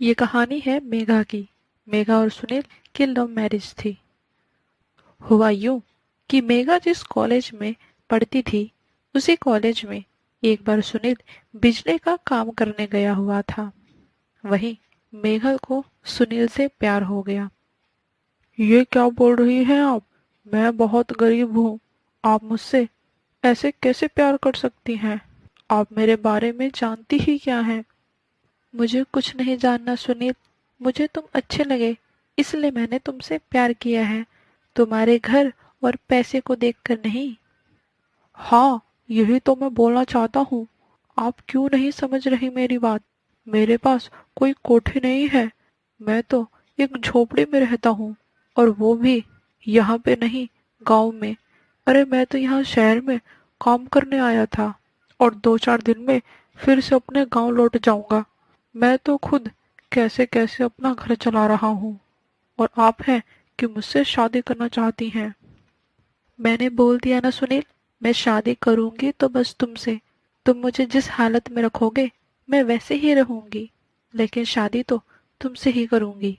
ये कहानी है मेघा की। मेघा और सुनील की लव मैरिज थी। हुआ यूं कि मेघा जिस कॉलेज में पढ़ती थी उसी कॉलेज में एक बार सुनील बिजली का काम करने गया हुआ था। वहीं मेघा को सुनील से प्यार हो गया। ये क्या बोल रही हैं आप? मैं बहुत गरीब हूँ। आप मुझसे ऐसे कैसे प्यार कर सकती हैं? आप मेरे बारे में जानती ही क्या हैं? मुझे कुछ नहीं जानना सुनील। मुझे तुम अच्छे लगे, इसलिए मैंने तुमसे प्यार किया है, तुम्हारे घर और पैसे को देखकर नहीं। हाँ, यही तो मैं बोलना चाहता हूँ। आप क्यों नहीं समझ रही मेरी बात? मेरे पास कोई कोठी नहीं है। मैं तो एक झोपड़ी में रहता हूँ, और वो भी यहाँ पे नहीं, गांव में। अरे मैं तो यहाँ शहर में काम करने आया था, और 2-4 दिन में फिर से अपने गांव लौट जाऊंगा। मैं तो खुद कैसे कैसे अपना घर चला रहा हूँ, और आप हैं कि मुझसे शादी करना चाहती हैं। मैंने बोल दिया ना सुनील, मैं शादी करूंगी तो बस तुमसे। तुम मुझे जिस हालत में रखोगे मैं वैसे ही रहूंगी, लेकिन शादी तो तुमसे ही करूंगी।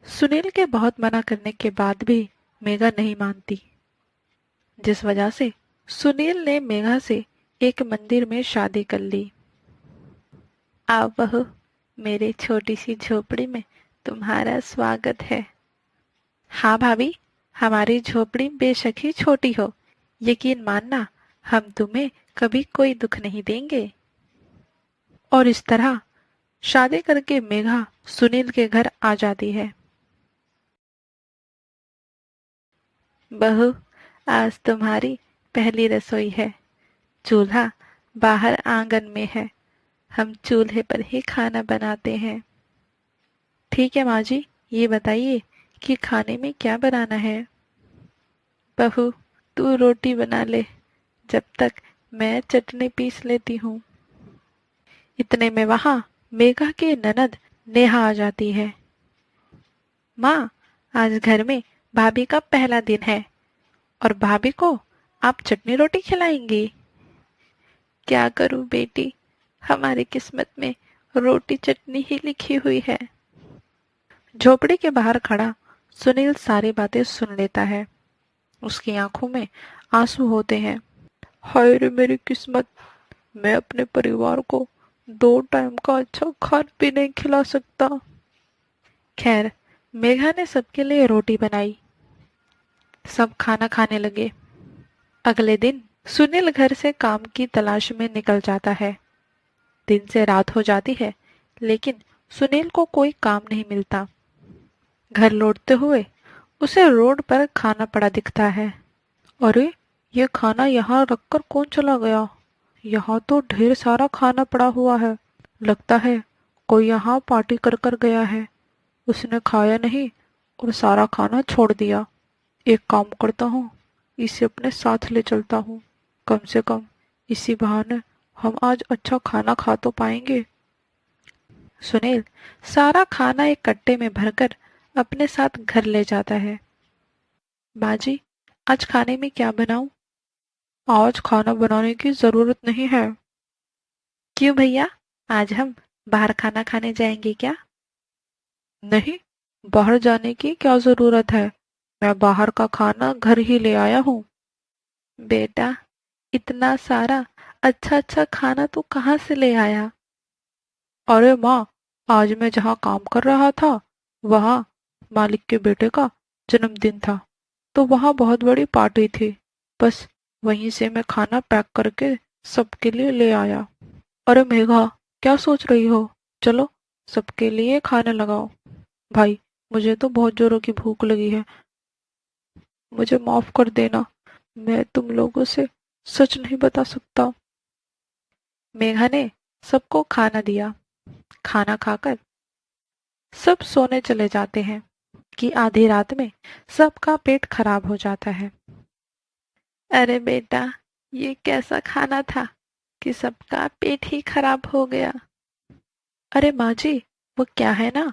सुनील के बहुत मना करने के बाद भी मेघा नहीं मानती, जिस वजह से सुनील ने मेघा से एक मंदिर में शादी कर ली। आओ बहू, मेरे छोटी सी झोपड़ी में तुम्हारा स्वागत है। हाँ भाभी, हमारी झोपड़ी बेशक ही छोटी हो, यकीन मानना, हम तुम्हें कभी कोई दुख नहीं देंगे। और इस तरह शादी करके मेघा सुनील के घर आ जाती है। बहू, आज तुम्हारी पहली रसोई है। चूल्हा बाहर आंगन में है। हम चूल्हे पर ही खाना बनाते हैं। ठीक है माँ जी, ये बताइए कि खाने में क्या बनाना है। बहू, तू रोटी बना ले, जब तक मैं चटनी पीस लेती हूँ। इतने में वहां मेघा की ननद नेहा आ जाती है। माँ, आज घर में भाभी का पहला दिन है, और भाभी को आप चटनी रोटी खिलाएंगी। क्या करूं बेटी, हमारी किस्मत में रोटी चटनी ही लिखी हुई है। झोपड़ी के बाहर खड़ा सुनील सारी बातें सुन लेता है। उसकी आंखों में आंसू होते हैं। हाय रे मेरी किस्मत, मैं अपने परिवार को 2 टाइम का अच्छा खाना भी नहीं खिला सकता। खैर, मेघा ने सबके लिए रोटी बनाई। सब खाना खाने लगे। अगले दिन सुनील घर से काम की तलाश में निकल जाता है। दिन से रात हो जाती है, लेकिन सुनील को कोई काम नहीं मिलता। घर लौटते हुए उसे रोड पर खाना पड़ा दिखता है। अरे, ये खाना यहाँ रखकर कौन चला गया? यहाँ तो ढेर सारा खाना पड़ा हुआ है। लगता है कोई यहाँ पार्टी कर कर गया है। उसने खाया नहीं और सारा खाना छोड़ दिया। एक काम करता हूँ, इसे अपने साथ ले चलता हूँ। कम से कम इसी बहाने हम आज अच्छा खाना खा तो पाएंगे। सुनील सारा खाना एक कट्टे में भरकर अपने साथ घर ले जाता है। बाजी, आज खाने में क्या बनाऊं? आज खाना बनाने की जरूरत नहीं है। क्यों भैया, आज हम बाहर खाना खाने जाएंगे क्या? नहीं, बाहर जाने की क्या जरूरत है। मैं बाहर का खाना घर ही ले आया हूँ। बेटा, इतना सारा अच्छा अच्छा खाना तू कहाँ से ले आया? अरे माँ, आज मैं जहाँ काम कर रहा था वहाँ मालिक के बेटे का जन्मदिन था, तो वहाँ बहुत बड़ी पार्टी थी। बस वहीं से मैं खाना पैक करके सबके लिए ले आया। अरे मेघा, क्या सोच रही हो? चलो, सबके लिए खाने लगाओ। भाई, मुझे तो बहुत जोरों की भूख लगी है। मुझे माफ कर देना, मैं तुम लोगों से सच नहीं बता सकता। मेघा ने सबको खाना दिया। खाना खाकर सब सोने चले जाते हैं कि आधी रात में सबका पेट खराब हो जाता है। अरे बेटा, ये कैसा खाना था कि सबका पेट ही खराब हो गया। अरे माँ जी, वो क्या है ना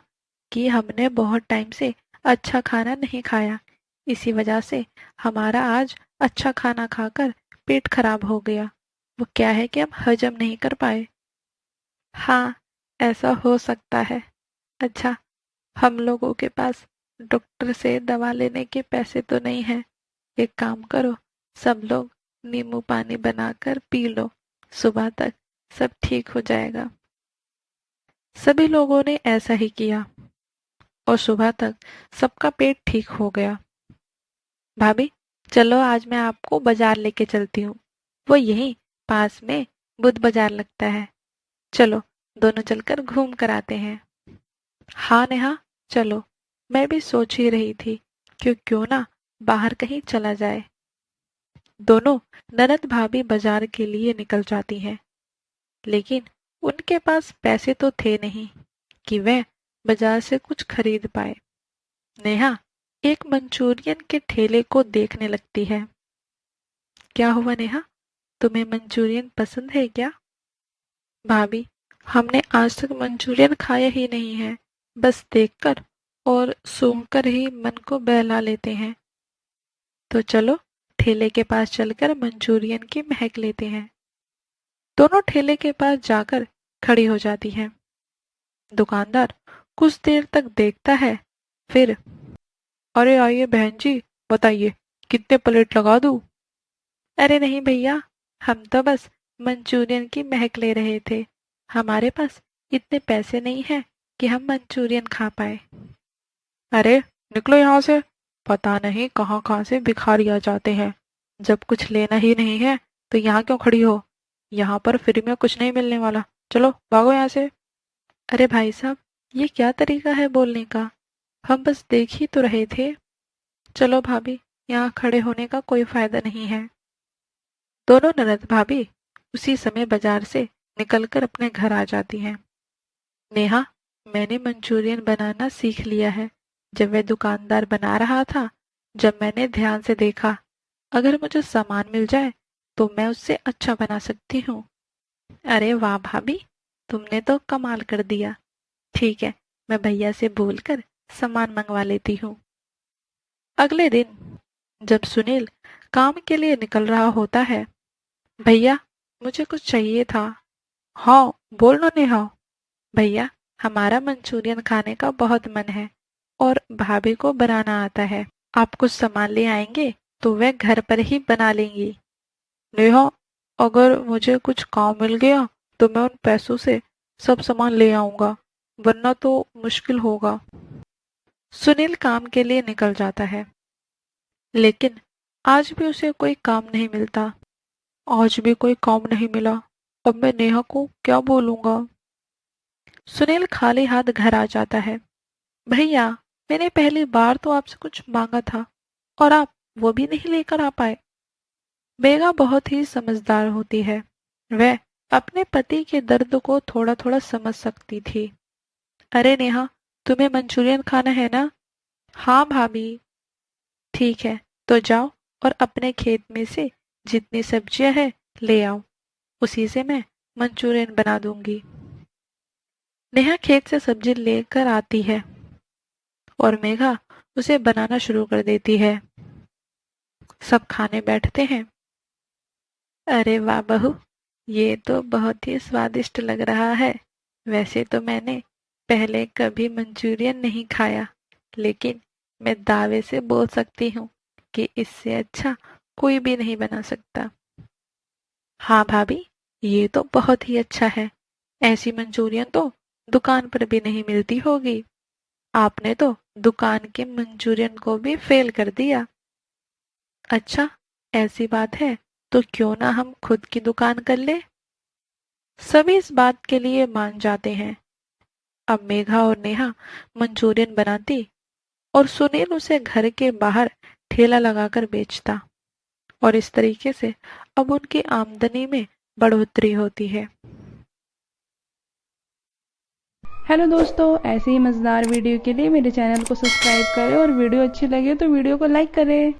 कि हमने बहुत टाइम से अच्छा खाना नहीं खाया, इसी वजह से हमारा आज अच्छा खाना खाकर पेट खराब हो गया। वो क्या है कि हम हजम नहीं कर पाए। हाँ, ऐसा हो सकता है। अच्छा, हम लोगों के पास डॉक्टर से दवा लेने के पैसे तो नहीं हैं। एक काम करो, सब लोग नींबू पानी बनाकर पी लो, सुबह तक सब ठीक हो जाएगा। सभी लोगों ने ऐसा ही किया और सुबह तक सबका पेट ठीक हो गया। भाभी, चलो आज मैं आपको बाजार लेके चलती हूँ। वो यहीं पास में बुध बाजार लगता है। चलो, दोनों चलकर घूम कर आते हैं। हाँ नेहा, चलो। मैं भी सोच ही रही थी कि क्यों ना बाहर कहीं चला जाए। दोनों ननद भाभी बाजार के लिए निकल जाती हैं, लेकिन उनके पास पैसे तो थे नहीं कि वह बाजार से कुछ खरीद पाए। नेहा एक मंचूरियन के ठेले को देखने लगती है। क्या हुआ नेहा, तुम्हें मंचूरियन पसंद है क्या? भाभी, हमने आज तक मंचूरियन खाया ही नहीं है, बस देखकर और सूंघकर ही मन को बहला लेते हैं। तो चलो ठेले के पास चलकर मंचूरियन की महक लेते हैं। दोनों ठेले के पास जाकर खड़ी हो जाती हैं। दुकानदार कुछ देर तक देखता है, फिर अरे आइए बहन जी, बताइए कितने प्लेट लगा दूं? अरे नहीं भैया, हम तो बस मंचूरियन की महक ले रहे थे। हमारे पास इतने पैसे नहीं हैं कि हम मंचूरियन खा पाए। अरे निकलो यहाँ से, पता नहीं कहाँ कहाँ से भिखारी आ जाते हैं। जब कुछ लेना ही नहीं है तो यहाँ क्यों खड़ी हो? यहाँ पर फ्री में कुछ नहीं मिलने वाला, चलो भागो यहाँ से। अरे भाई साहब, ये क्या तरीका है बोलने का? हम बस देख ही तो रहे थे। चलो भाभी, यहाँ खड़े होने का कोई फायदा नहीं है। दोनों ननद भाभी उसी समय बाजार से निकलकर अपने घर आ जाती हैं। नेहा, मैंने मंचूरियन बनाना सीख लिया है। जब वह दुकानदार बना रहा था, जब मैंने ध्यान से देखा, अगर मुझे सामान मिल जाए तो मैं उससे अच्छा बना सकती हूँ। अरे वाह भाभी, तुमने तो कमाल कर दिया। ठीक है, मैं भैया से बोलकर सामान मंगवा लेती हूँ। अगले दिन जब सुनील काम के लिए निकल रहा होता है, भैया मुझे कुछ चाहिए था। हाँ बोल ना नेहा। भैया, हमारा मंचूरियन खाने का बहुत मन है और भाभी को बनाना आता है। आप कुछ सामान ले आएंगे तो वह घर पर ही बना लेंगी। नेहा, अगर मुझे कुछ काम मिल गया तो मैं उन पैसों से सब सामान ले आऊंगा, वरना तो मुश्किल होगा। सुनील काम के लिए निकल जाता है, लेकिन आज भी उसे कोई काम नहीं मिलता। आज भी कोई काम नहीं मिला, अब मैं नेहा को क्या बोलूंगा? सुनील खाली हाथ घर आ जाता है। भैया, मैंने पहली बार तो आपसे कुछ मांगा था और आप वो भी नहीं लेकर आ पाए। बेगा बहुत ही समझदार होती है। वह अपने पति के दर्द को थोड़ा थोड़ा समझ सकती थी। अरे नेहा, तुम्हें मंचूरियन खाना है ना? हाँ भाभी। ठीक है, तो जाओ और अपने खेत में से जितनी सब्जियां हैं ले आओ, उसी से मैं मंचूरियन बना दूंगी। नेहा खेत से सब्जी लेकर आती है और मेघा उसे बनाना शुरू कर देती है। सब खाने बैठते हैं। अरे वाह बहू, ये तो बहुत ही स्वादिष्ट लग रहा है। वैसे तो मैंने पहले कभी मंचूरियन नहीं खाया, लेकिन मैं दावे से बोल सकती हूँ कि इससे अच्छा कोई भी नहीं बना सकता। हाँ भाभी, ये तो बहुत ही अच्छा है। ऐसी मंचूरियन तो दुकान पर भी नहीं मिलती होगी। आपने तो दुकान के मंचूरियन को भी फेल कर दिया। अच्छा, ऐसी बात है तो क्यों ना हम खुद की दुकान कर ले? सभी इस बात के लिए मान जाते हैं। अब मेघा और नेहा मंचूरियन बनाती और सुनील उसे घर के बाहर ठेला लगाकर बेचता, और इस तरीके से अब उनकी आमदनी में बढ़ोतरी होती है। हेलो दोस्तों, ऐसे ही मज़ेदार वीडियो के लिए मेरे चैनल को सब्सक्राइब करें और वीडियो अच्छी लगे तो वीडियो को लाइक करें।